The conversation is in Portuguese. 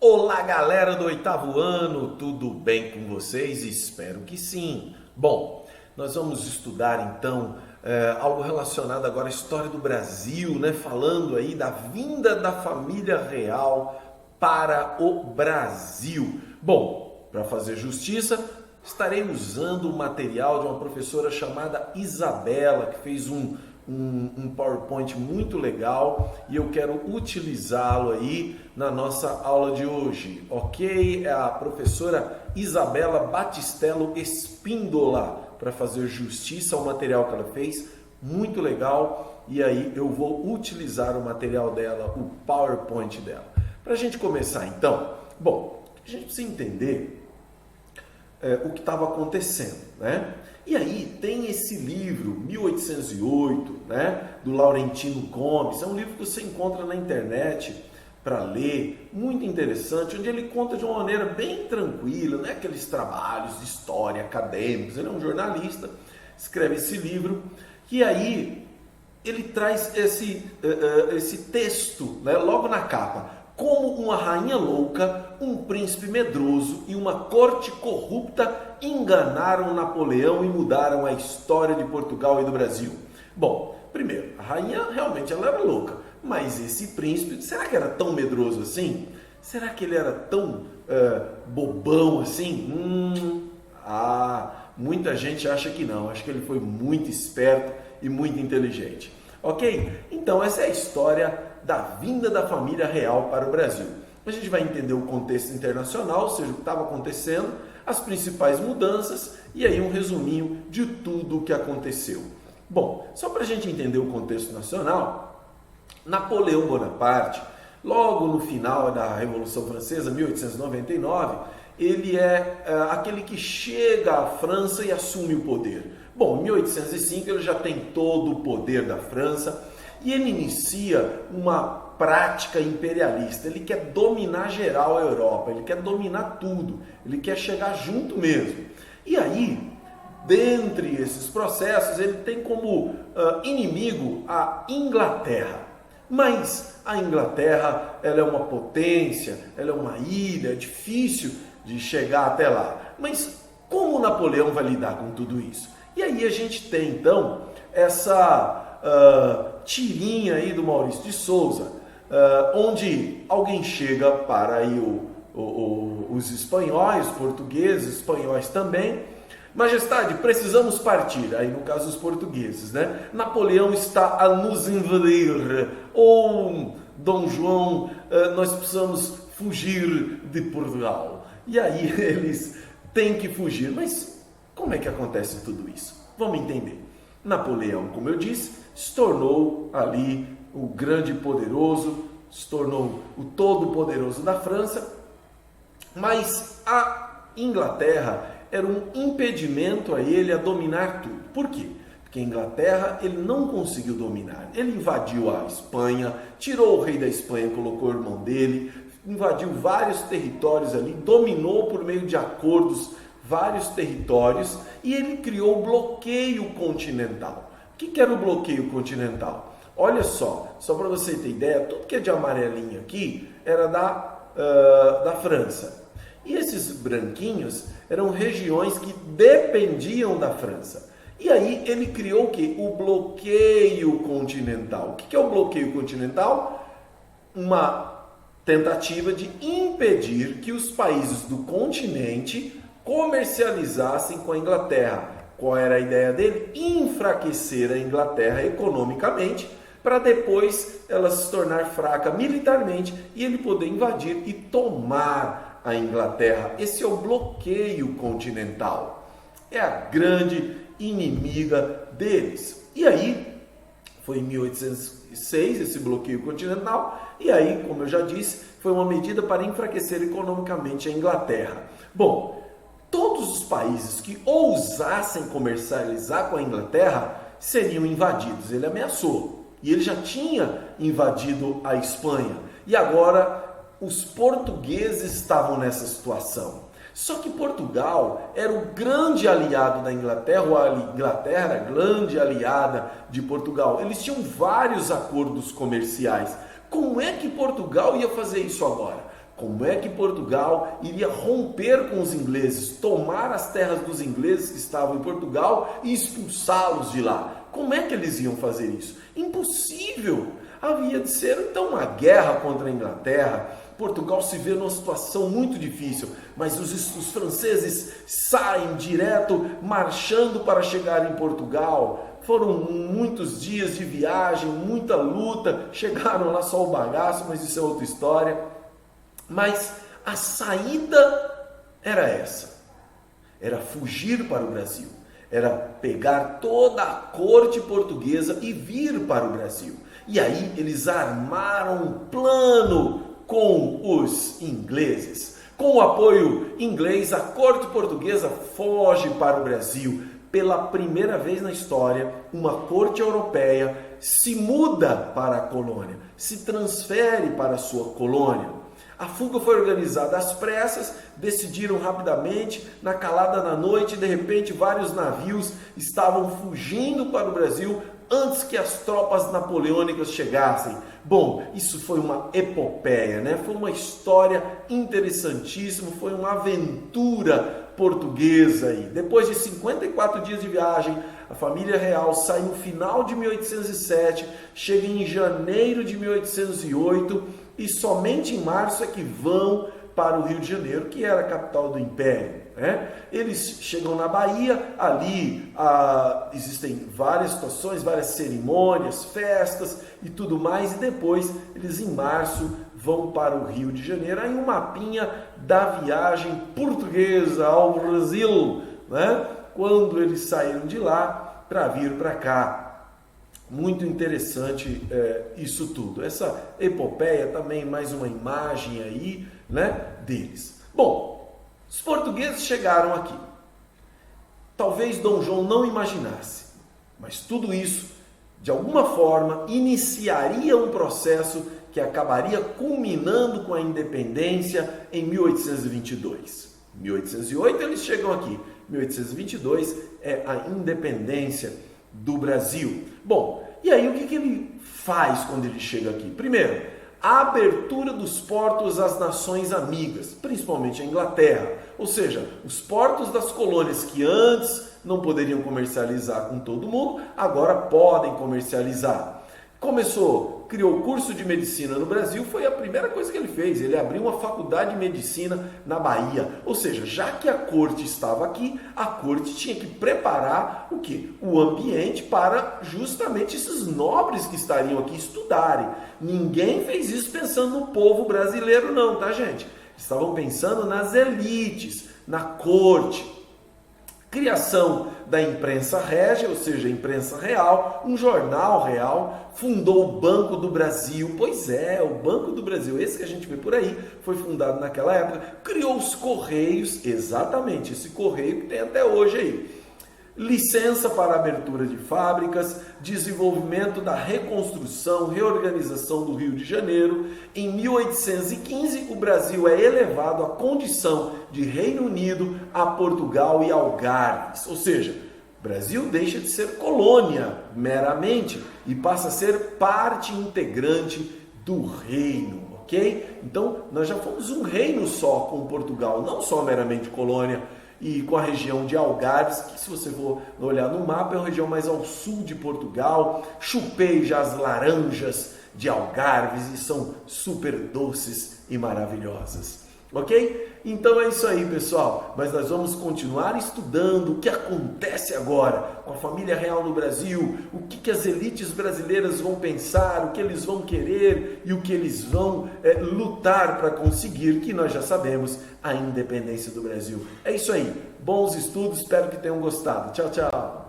Olá, galera do oitavo ano, tudo bem com vocês? Espero que sim. Bom, nós vamos estudar então algo relacionado agora à história do Brasil, né? Falando aí da vinda da família real para o Brasil. Bom, para fazer justiça, estarei usando o material de uma professora chamada Isabela, que fez um PowerPoint muito legal e eu quero utilizá-lo aí na nossa aula de hoje, ok? É a professora Isabela Batistello Espíndola, para fazer justiça ao material que ela fez, muito legal, e aí eu vou utilizar o material dela, o PowerPoint dela. Para a gente começar então, bom, a gente precisa entender o que estava acontecendo, né? E aí tem esse livro, 1808, né, do Laurentino Gomes, é um livro que você encontra na internet para ler, muito interessante, onde ele conta de uma maneira bem tranquila, não é aqueles trabalhos de história acadêmicos, ele é um jornalista, escreve esse livro, e aí ele traz esse texto, né, logo na capa: como uma rainha louca, um príncipe medroso e uma corte corrupta enganaram Napoleão e mudaram a história de Portugal e do Brasil. Bom, primeiro, a rainha realmente ela era louca, mas esse príncipe, será que era tão medroso assim? Será que ele era tão bobão assim? Muita gente acha que não, acho que ele foi muito esperto e muito inteligente. Ok? Então essa é a história da vinda da família real para o Brasil. A gente vai entender o contexto internacional, ou seja, o que estava acontecendo, as principais mudanças e aí um resuminho de tudo o que aconteceu. Bom, só para a gente entender o contexto nacional, Napoleão Bonaparte, logo no final da Revolução Francesa, 1899, ele é aquele que chega à França e assume o poder. Bom, em 1805 ele já tem todo o poder da França e ele inicia uma prática imperialista. Ele quer dominar geral a Europa, ele quer dominar tudo, ele quer chegar junto mesmo. E aí, dentre esses processos, ele tem como inimigo a Inglaterra. Mas a Inglaterra, ela é uma potência, ela é uma ilha, é difícil de chegar até lá. Mas como Napoleão vai lidar com tudo isso? E aí a gente tem então essa tirinha aí do Maurício de Souza, onde alguém chega para aí os espanhóis, portugueses, espanhóis também: Majestade, precisamos partir. Aí no caso os portugueses, né? Napoleão está a nos invadir. Ou Dom João, nós precisamos fugir de Portugal. E aí eles têm que fugir. Mas como é que acontece tudo isso? Vamos entender. Napoleão, como eu disse, se tornou ali o grande poderoso, se tornou o todo-poderoso da França, mas a Inglaterra era um impedimento a ele a dominar tudo. Por quê? Porque a Inglaterra ele não conseguiu dominar. Ele invadiu a Espanha, tirou o rei da Espanha, colocou o irmão dele, invadiu vários territórios ali, dominou por meio de acordos vários territórios e ele criou o bloqueio continental. O que era o bloqueio continental? Olha só para você ter ideia, tudo que é de amarelinho aqui era da França. E esses branquinhos eram regiões que dependiam da França. E aí ele criou o quê? O bloqueio continental. O que é o bloqueio continental? Uma tentativa de impedir que os países do continente comercializassem com a Inglaterra. Qual era a ideia dele? Enfraquecer a Inglaterra economicamente, para depois ela se tornar fraca militarmente e ele poder invadir e tomar a Inglaterra. Esse é o bloqueio continental. É a grande inimiga deles. E aí, foi em 1806 esse bloqueio continental, e aí, como eu já disse, foi uma medida para enfraquecer economicamente a Inglaterra. Bom, todos os países que ousassem comercializar com a Inglaterra seriam invadidos. Ele ameaçou. E ele já tinha invadido a Espanha. E agora os portugueses estavam nessa situação. Só que Portugal era o grande aliado da Inglaterra, ou a Inglaterra era a grande aliada de Portugal. Eles tinham vários acordos comerciais. Como é que Portugal ia fazer isso agora? Como é que Portugal iria romper com os ingleses, tomar as terras dos ingleses que estavam em Portugal e expulsá-los de lá? Como é que eles iam fazer isso? Impossível! Havia de ser então uma guerra contra a Inglaterra. Portugal se vê numa situação muito difícil, mas os franceses saem direto, marchando para chegar em Portugal. Foram muitos dias de viagem, muita luta, chegaram lá só o bagaço, mas isso é outra história. Mas a saída era essa, era fugir para o Brasil, era pegar toda a corte portuguesa e vir para o Brasil. E aí eles armaram um plano com os ingleses. Com o apoio inglês, a corte portuguesa foge para o Brasil. Pela primeira vez na história, uma corte europeia se muda para a colônia, se transfere para a sua colônia. A fuga foi organizada às pressas, decidiram rapidamente, na calada da noite, de repente vários navios estavam fugindo para o Brasil antes que as tropas napoleônicas chegassem. Bom, isso foi uma epopeia, né? Foi uma história interessantíssima, foi uma aventura portuguesa aí. Depois de 54 dias de viagem, a família real sai no final de 1807, chega em janeiro de 1808 e somente em março é que vão para o Rio de Janeiro, que era a capital do Império. Eles chegam na Bahia, ali existem várias situações, várias cerimônias, festas e tudo mais, e depois eles em março vão para o Rio de Janeiro. Aí um mapinha da viagem portuguesa ao Brasil, quando eles saíram de lá para vir para cá. Muito interessante isso tudo. Essa epopeia também, mais uma imagem aí, deles. Bom, os portugueses chegaram aqui. Talvez Dom João não imaginasse, mas tudo isso, de alguma forma, iniciaria um processo que acabaria culminando com a independência em 1822. Em 1808 eles chegam aqui. 1822 é a independência do Brasil. Bom, e aí o que ele faz quando ele chega aqui? Primeiro, a abertura dos portos às nações amigas, principalmente a Inglaterra, ou seja, os portos das colônias que antes não poderiam comercializar com todo mundo, agora podem comercializar. Criou o curso de medicina no Brasil, foi a primeira coisa que ele fez. Ele abriu uma faculdade de medicina na Bahia. Ou seja, já que a corte estava aqui, a corte tinha que preparar o quê? O ambiente para justamente esses nobres que estariam aqui estudarem. Ninguém fez isso pensando no povo brasileiro não, tá, gente? Estavam pensando nas elites, na corte. Criação da imprensa régia, ou seja, a imprensa real, um jornal real, fundou o Banco do Brasil. Pois é, o Banco do Brasil, esse que a gente vê por aí, foi fundado naquela época. Criou os Correios, exatamente, esse correio que tem até hoje aí. Licença para abertura de fábricas, desenvolvimento da reconstrução, reorganização do Rio de Janeiro. Em 1815, o Brasil é elevado à condição de Reino Unido, a Portugal e Algarves. Ou seja, o Brasil deixa de ser colônia meramente e passa a ser parte integrante do reino, ok? Então, nós já fomos um reino só com Portugal, não só meramente colônia. E com a região de Algarves, que se você for olhar no mapa, é a região mais ao sul de Portugal. Chupei já as laranjas de Algarves e são super doces e maravilhosas. Ok? Então é isso aí, pessoal. Mas nós vamos continuar estudando o que acontece agora com a família real no Brasil, o que as elites brasileiras vão pensar, o que eles vão querer e o que eles vão lutar para conseguir, que nós já sabemos, a independência do Brasil. É isso aí. Bons estudos, espero que tenham gostado. Tchau, tchau.